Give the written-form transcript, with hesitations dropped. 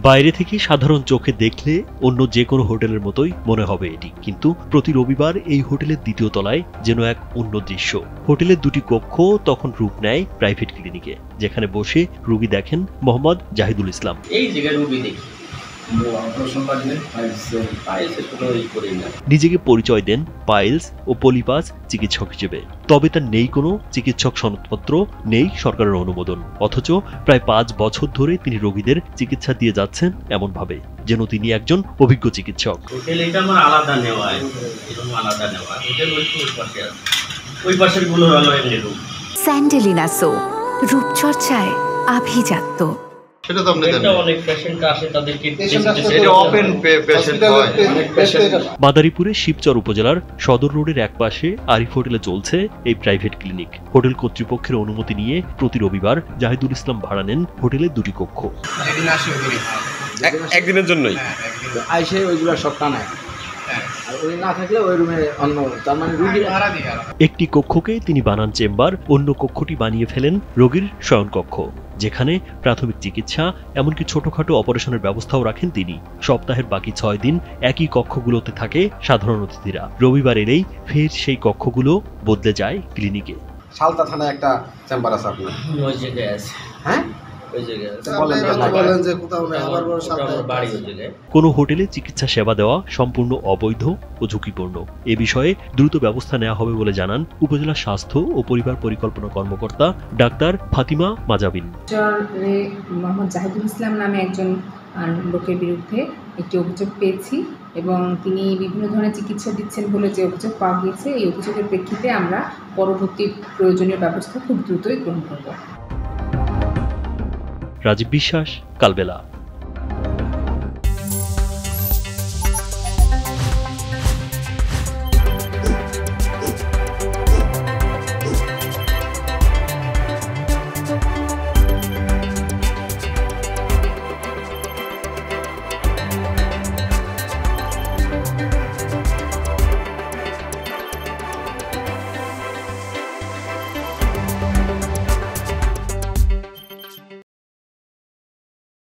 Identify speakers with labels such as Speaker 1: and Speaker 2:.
Speaker 1: বাইরে থেকে সাধারণ চোখে দেখলে অন্য যে কোনো হোটেলের মতোই মনে হবে এটি, কিন্তু প্রতি রবিবার এই হোটেলের দ্বিতীয় তলায় যেন এক অন্য দৃশ্য। হোটেলের দুটি কক্ষ তখন রূপ নেয় প্রাইভেট ক্লিনিকে, যেখানে বসে রোগী দেখেন মোহাম্মদ জাহিদুল ইসলাম।
Speaker 2: এই জায়গায় রোগী দেখি
Speaker 1: নিজেকে পরিচয় দেন পাইলস ও পলিপাস চিকিৎসক হিসেবে, তবে তার নেই কোনো চিকিৎসক সনদপত্র, নেই সরকারের অনুমোদন। অথচ প্রায় 5 বছর ধরে তিনি রোগীদের চিকিৎসা দিয়ে যাচ্ছেন এমন ভাবে যেন তিনি একজন অভিজ্ঞ চিকিৎসক।
Speaker 2: আলাদা নেওয়া, ওই পাশের গুলো হলো এমনি রুম।
Speaker 3: স্যান্ডেলিনা সো, রূপচর্চায় আভিজাত্য।
Speaker 4: সেটা তো আপনি জানেন,
Speaker 2: অনেক পেশেন্ট আসে, তাদেরকে
Speaker 4: এটা ওপেন পেশেন্ট হয়, অনেক পেশেন্ট।
Speaker 1: মাদারীপুরের শিবচর উপজেলার সদর রোডের একপাশে আরিফ হোটেলে চলছে এই প্রাইভেট ক্লিনিক। হোটেল কর্তৃপক্ষের অনুমতি নিয়ে প্রতি রবিবার জাহিদুল ইসলাম ভাড়া নেন হোটেলের দুটি কক্ষ।
Speaker 4: একদিনের জন্যই
Speaker 5: আইসে ওইগুলো সব টানায়, আর ওই না থাকলে ওই রুমে অন্য, তার মানে রুগী
Speaker 1: একটি কক্ষকে তিনি বানান চেম্বার, অন্য কক্ষটি বানিয়ে ফেলেন রোগীর শয়নকক্ষ, যেখানে প্রাথমিক চিকিৎসা এমনকি ছোটখাটো অপারেশনের ব্যবস্থাও রাখেন তিনি। সপ্তাহের বাকি 6 দিন একই কক্ষগুলোতে থাকে সাধারণ অতিথিরা। রবিবার এলেই ফের সেই কক্ষগুলো বদলে যায় ক্লিনিকে।
Speaker 4: সালতা থানায় একটা চেম্বার আছে আপনার,
Speaker 2: ওই জায়গায় আছে।
Speaker 5: হ্যাঁ
Speaker 1: কোনো হোটেলে চিকিৎসা সেবা দেওয়া সম্পূর্ণ অবৈধ ও ঝুঁকিপূর্ণ। এ বিষয়ে দ্রুত ব্যবস্থা নেওয়া হবে বলে জানান উপজেলা স্বাস্থ্য ও পরিবার পরিকল্পনা কর্মকর্তা ডাক্তার ফাতিমা মাজাবিন।
Speaker 6: মোহাম্মদ জাহিদুল ইসলাম নামে একজন লোকের বিরুদ্ধে একটি অভিযোগ পেয়েছি এবং তিনি বিভিন্ন ধরনের চিকিৎসা দিচ্ছেন বলে যে অভিযোগ পাওয়া গিয়েছে, এই অভিযোগের প্রেক্ষিতে আমরা পরবর্তী প্রয়োজনীয় ব্যবস্থা খুব দ্রুতই গ্রহণ করব।
Speaker 1: রাজীব বিশ্বাস, কালবেলা।